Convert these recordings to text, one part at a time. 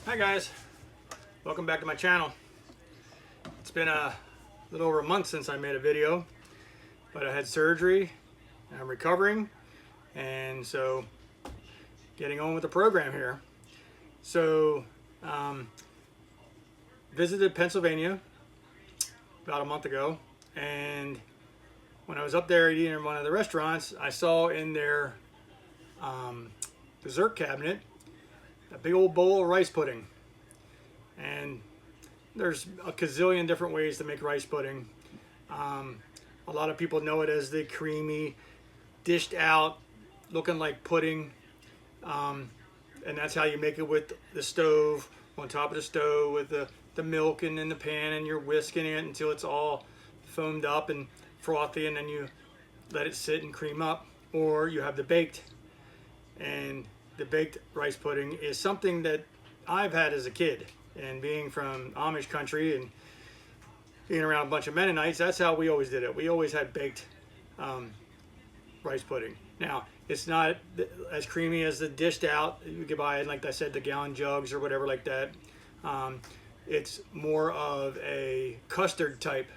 Hi guys, welcome back to my channel. It's been a little over a month since I made a video, but I had surgery, I'm recovering, and so getting on with the program here. So visited Pennsylvania about a month ago, and when I was up there eating in one of the restaurants, I saw in their dessert cabinet a big old bowl of rice pudding. And there's a gazillion different ways to make rice pudding. A lot of people know it as the creamy, dished out, looking like pudding. And that's how you make it with the stove, on top of the stove with the milk and in the pan, and you're whisking it until it's all foamed up and frothy, and then you let it sit and cream up. Or you have the baked. And the baked rice pudding is something that I've had as a kid, and being from Amish country and being around a bunch of Mennonites, that's how we always did it. We always had baked rice pudding. Now, it's not as creamy as the dished out. You could buy it, like I said, the gallon jugs or whatever like that. It's more of a custard type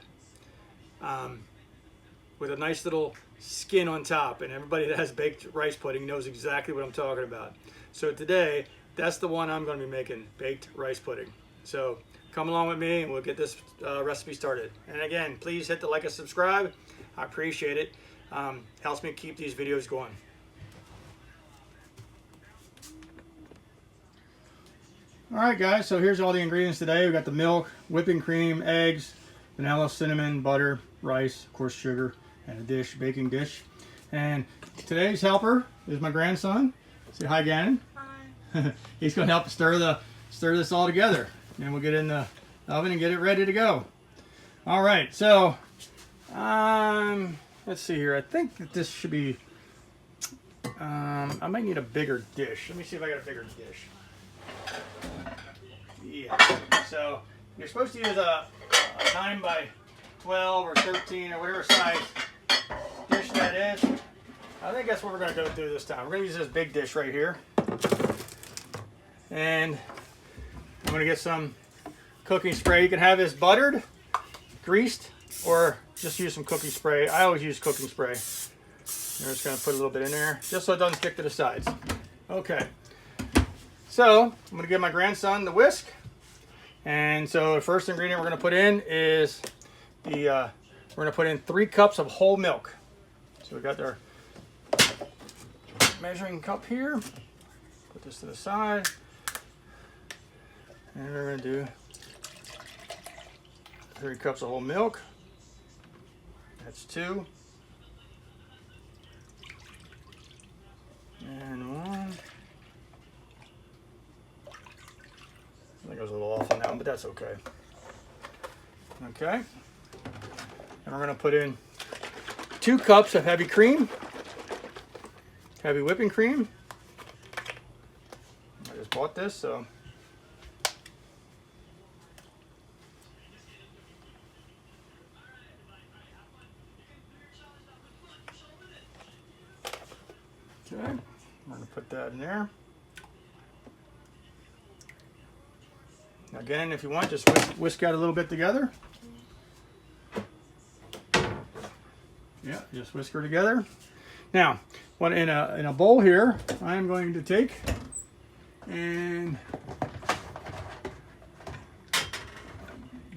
with a nice little skin on top, and everybody that has baked rice pudding knows exactly what I'm talking about. So today, that's the one I'm going to be making, baked rice pudding. So come along with me and we'll get this recipe started. And again, please hit the like and subscribe. I appreciate it. Helps me keep these videos going. Alright guys, so here's all the ingredients today. We got the milk, whipping cream, eggs, vanilla, cinnamon, butter, rice, of course sugar, and a dish, baking dish. And today's helper is my grandson. Say hi, Gannon. Hi. He's going to help stir this all together, and we'll get in the oven and get it ready to go. All right, so let's see here. I think that this should be. I might need a bigger dish. Let me see if I got a bigger dish. Yeah. So you're supposed to use a 9 by 12 or 13 or whatever size dish that is. I think that's what we're going to go do this time. We're going to use this big dish right here. And I'm going to get some cooking spray. You can have this buttered, greased, or just use some cooking spray. I always use cooking spray. I'm just going to put a little bit in there, just so it doesn't stick to the sides. Okay. So I'm going to give my grandson the whisk. And so the first ingredient we're going to put in is we're going to put in 3 cups of whole milk. So we got our measuring cup here. Put this to the side. And we're going to do 3 cups of whole milk. That's 2. And 1. I think I was a little off on that one, but that's okay. Okay. And we're going to put in 2 cups of heavy cream, heavy whipping cream. I just bought this, so. Okay, I'm going to put that in there. Now again, if you want, just whisk out a little bit together. Yeah, just whisk her together. Now, in a bowl here, I am going to take and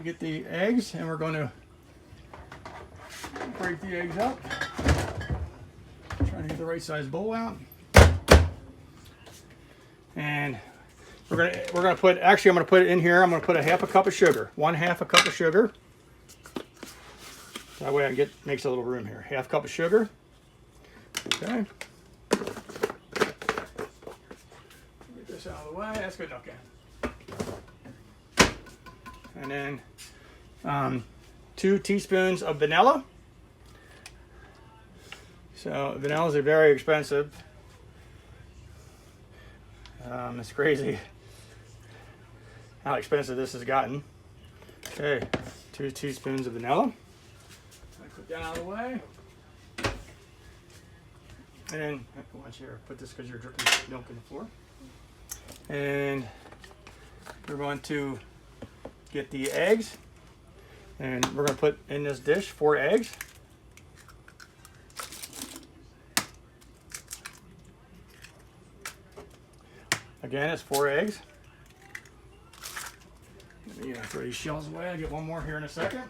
get the eggs, and we're going to break the eggs up. Trying to get the right size bowl out. And we're gonna put, actually I'm gonna put it in here. I'm gonna put a half a cup of sugar, 1/2 a cup of sugar. That way I can makes a little room here. Half cup of sugar. Okay. Get this out of the way. That's good enough, Ken. And then 2 teaspoons of vanilla. So vanillas are very expensive. It's crazy how expensive this has gotten. Okay, 2 teaspoons of vanilla. I put that out of the way. And watch here, put this because you're dripping milk in the floor. And we're going to get the eggs, and we're going to put in this dish 4 eggs. Again, it's 4 eggs. Let me throw these shells away. I'll get one more here in a second.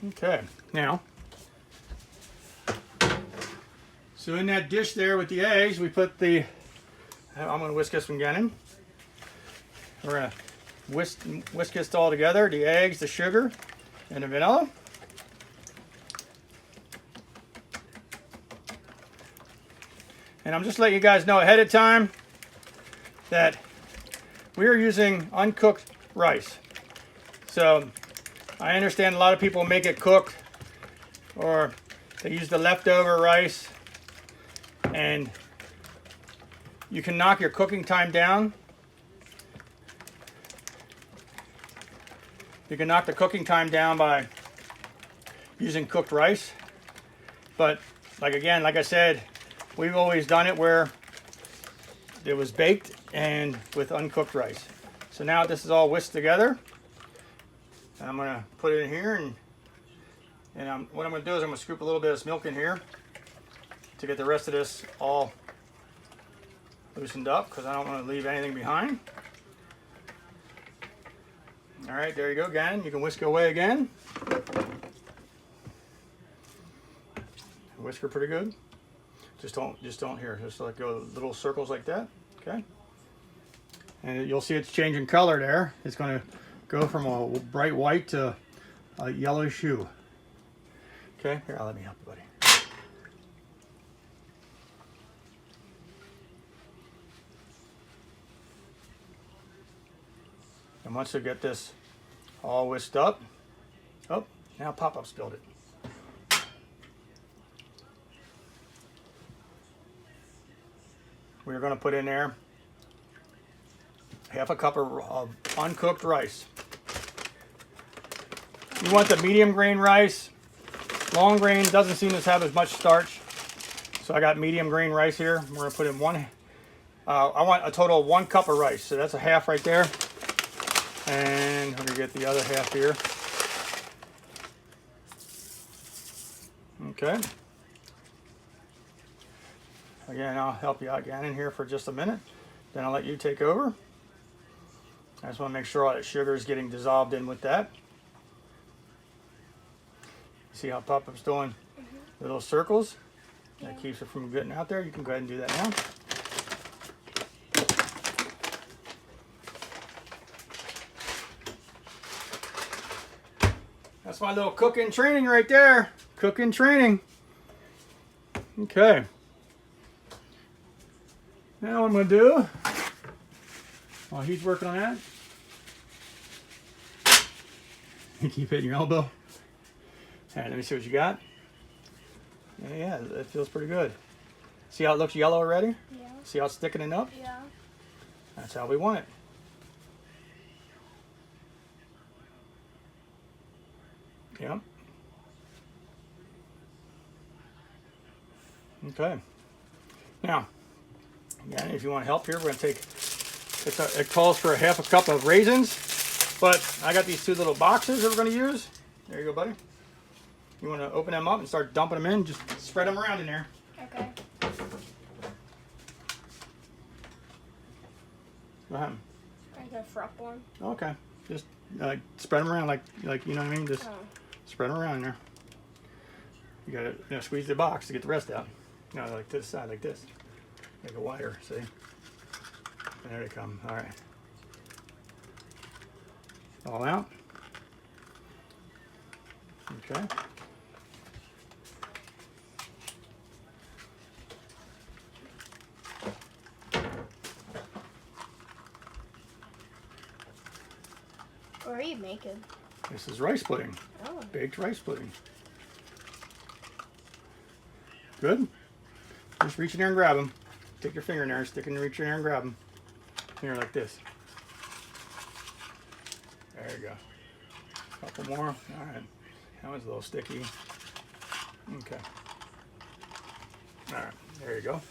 Okay, now, so in that dish there with the eggs, we put the, I'm going to whisk this one, Gannon. We're going to whisk this all together, the eggs, the sugar, and the vanilla. And I'm just letting you guys know ahead of time that we are using uncooked rice. So I understand a lot of people make it cooked, or they use the leftover rice, and you can knock your cooking time down. You can knock the cooking time down by using cooked rice. But like I said, we've always done it where it was baked and with uncooked rice. So now this is all whisked together. And I'm going to put it in here, and what I'm going to do is I'm going to scoop a little bit of this milk in here to get the rest of this all loosened up, because I don't want to leave anything behind. All right, there you go, Gannon. You can whisk it away again. Whisk her pretty good. Just don't here. Just let go little circles like that. Okay. And you'll see it's changing color there. It's going to go from a bright white to a yellowish hue. Okay, here, let me help you, buddy. And once you get this all whisked up, oh, now Pop-Up spilled it. We're going to put in there half a cup of uncooked rice. You want the medium grain rice. Long grain doesn't seem to have as much starch, so I got medium grain rice here. We're going to put in I want a total of 1 cup of rice, so that's a half right there. And we're going to get the other half here. Okay. Again, I'll help you out, Gannon, here for just a minute. Then I'll let you take over. I just want to make sure all that sugar is getting dissolved in with that. See how Pop-Up's doing little circles? Yeah. That keeps it from getting out there. You can go ahead and do that now. That's my little cooking training right there. Cooking training. Okay. Now what I'm going to do, while he's working on that, you keep hitting your elbow. All right, let me see what you got. Yeah, it feels pretty good. See how it looks yellow already? Yeah. See how it's thickening up? Yeah. That's how we want it. Yep. Okay. Now, again, if you want help here, we're going to take, it calls for half a cup of raisins, but I got these 2 little boxes that we're going to use. There you go, buddy. You want to open them up and start dumping them in, just spread them around in there. Okay. Go ahead. Like a frop one. Okay. Just spread them around like you know what I mean? Just spread them around in there. You got to squeeze the box to get the rest out. No, like to the side, like this. Make it wider, see? And there they come. All right. All out. Okay. What are you making? This is rice pudding. Oh. Baked rice pudding. Good. Just reach in there and grab them. Take your finger in there, stick in and reach in there and grab them. Here, like this. There you go. Couple more. All right. That was a little sticky. Okay. All right, there you go.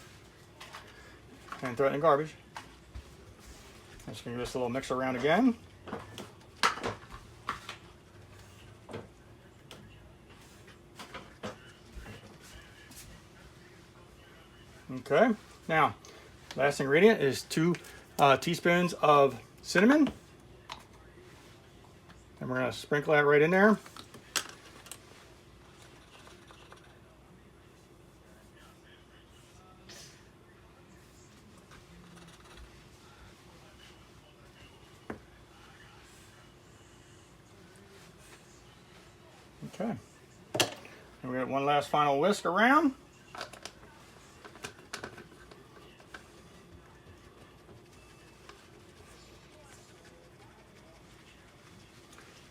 And throw it in the garbage. I'm just gonna give this a little mix around again. Okay, now last ingredient is 2 teaspoons of cinnamon. And we're gonna sprinkle that right in there. Okay, and we got one last final whisk around.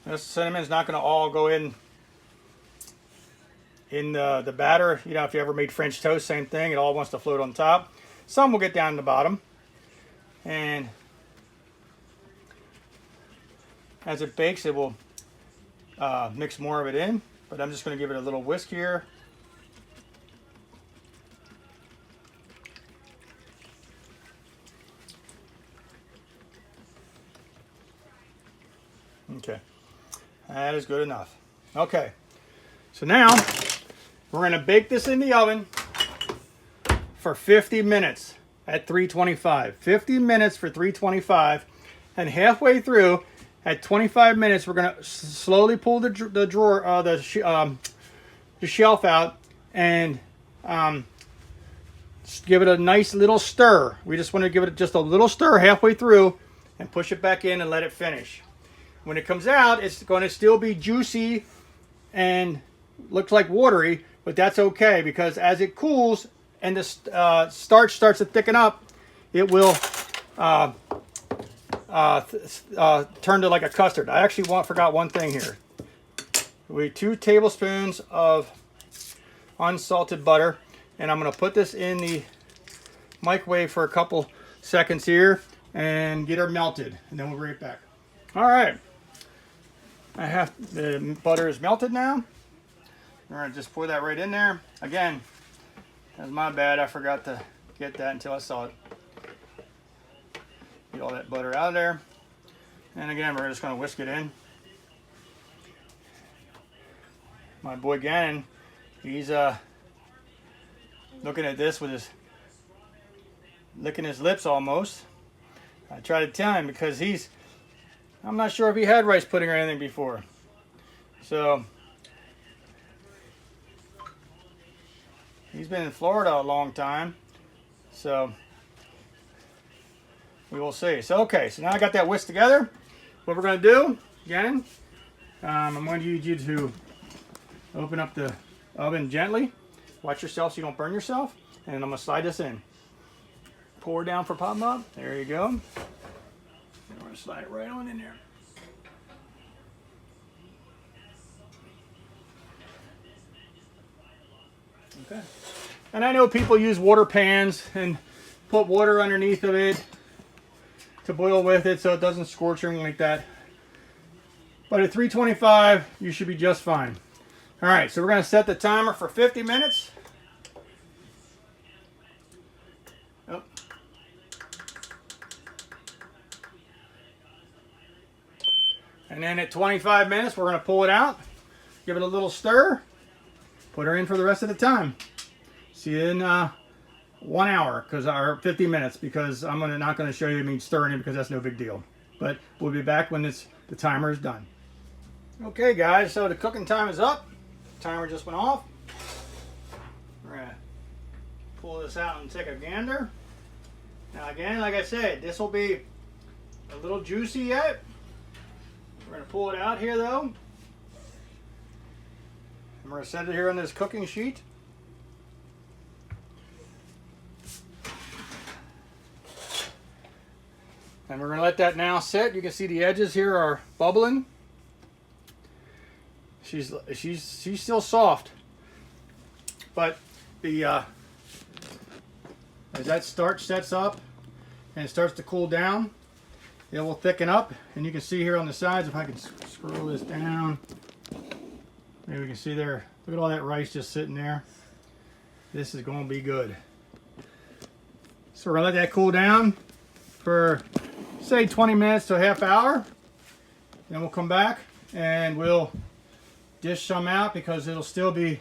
This cinnamon is not going to all go in the batter. You know, if you ever made French toast, same thing. It all wants to float on top. Some will get down to the bottom. And as it bakes, it will mix more of it in. But I'm just going to give it a little whisk here. Okay. That is good enough. Okay, so now we're going to bake this in the oven for 50 minutes at 325. 50 minutes for 325, and halfway through, at 25 minutes, we're going to slowly pull the shelf out and give it a nice little stir. We just want to give it just a little stir halfway through and push it back in and let it finish. When it comes out, it's going to still be juicy and looks like watery, but that's okay because as it cools and the starch starts to thicken up, it will turn to like a custard. I actually forgot one thing here. We have 2 tablespoons of unsalted butter, and I'm going to put this in the microwave for a couple seconds here and get her melted, and then we'll be right back. All right. The butter is melted now. All right, just pour that right in there. Again, that's my bad. I forgot to get that until I saw it. Get all that butter out of there. And again, we're just going to whisk it in. My boy Gannon, he's looking at this with licking his lips almost. I try to tell him because I'm not sure if he had rice pudding or anything before. So, he's been in Florida a long time. So, we will see. So, okay, so now I got that whisked together. What we're going to do, again, I'm going to need you to open up the oven gently. Watch yourself so you don't burn yourself. And I'm going to slide this in. Pour down for popping up. There you go. I'm going to slide it right on in there. Okay. And I know people use water pans and put water underneath of it to boil with it so it doesn't scorch or anything like that. But at 325, you should be just fine. All right, so we're going to set the timer for 50 minutes. Oh. And then at 25 minutes, we're going to pull it out, give it a little stir, put her in for the rest of the time. See you in 1 hour, or 50 minutes, because I'm not going to show you me stirring it because that's no big deal. But we'll be back when the timer is done. Okay, guys, so the cooking time is up. Timer just went off. We're going to pull this out and take a gander. Now again, like I said, this will be a little juicy yet. We're going to pull it out here though. And we're going to set it here on this cooking sheet. And we're going to let that now sit. You can see the edges here are bubbling. She's still soft, but as that starch sets up and it starts to cool down, it will thicken up. And you can see here on the sides, if I can scroll this down, maybe we can see there. Look at all that rice just sitting there. this is going to be good. So we're going to let that cool down for, say, 20 minutes to a half hour. Then we'll come back and we'll dish some out because it'll still be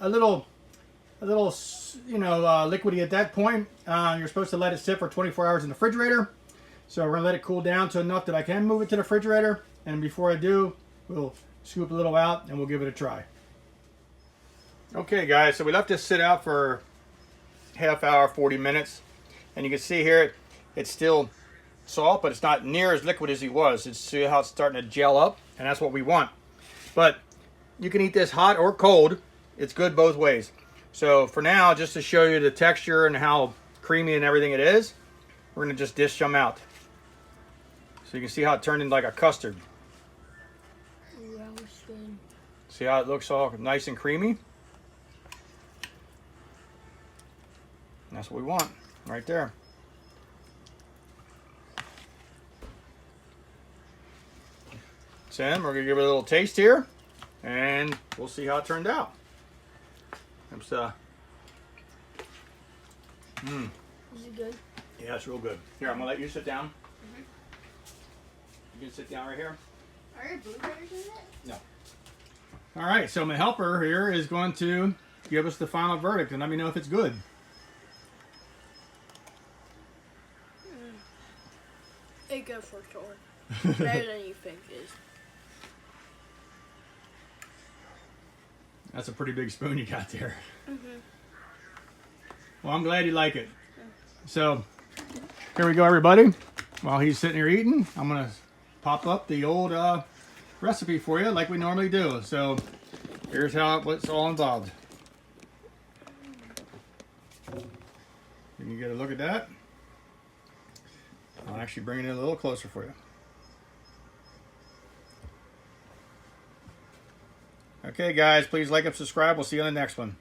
a little, you know, liquidy at that point. You're supposed to let it sit for 24 hours in the refrigerator. So we're going to let it cool down to enough that I can move it to the refrigerator. And before I do, we'll scoop a little out and we'll give it a try. Okay guys, so we left this sit out for half hour, 40 minutes. And you can see here, it's still salt, but it's not near as liquid as it was. It's see how it's starting to gel up, and that's what we want. But you can eat this hot or cold. It's good both ways. So for now, just to show you the texture and how creamy and everything it is, we're gonna just dish some out. So you can see how it turned into like a custard. That was good. See how it looks all nice and creamy? And that's what we want, right there. So then we're gonna give it a little taste here, and we'll see how it turned out. Is it good? Yeah, it's real good. Here, I'm gonna let you sit down. You can sit down right here. Are there blueberries in it? No. All right, so my helper here is going to give us the final verdict and let me know if it's good. It's good for sure. Better than you think it is. That's a pretty big spoon you got there. Well, I'm glad you like it. So, here we go, everybody. While he's sitting here eating, I'm going to pop up the old recipe for you like we normally do. So, here's what's all involved. You can get a look at that. I'll actually bring it in a little closer for you. Okay, guys, please like and subscribe. We'll see you on the next one.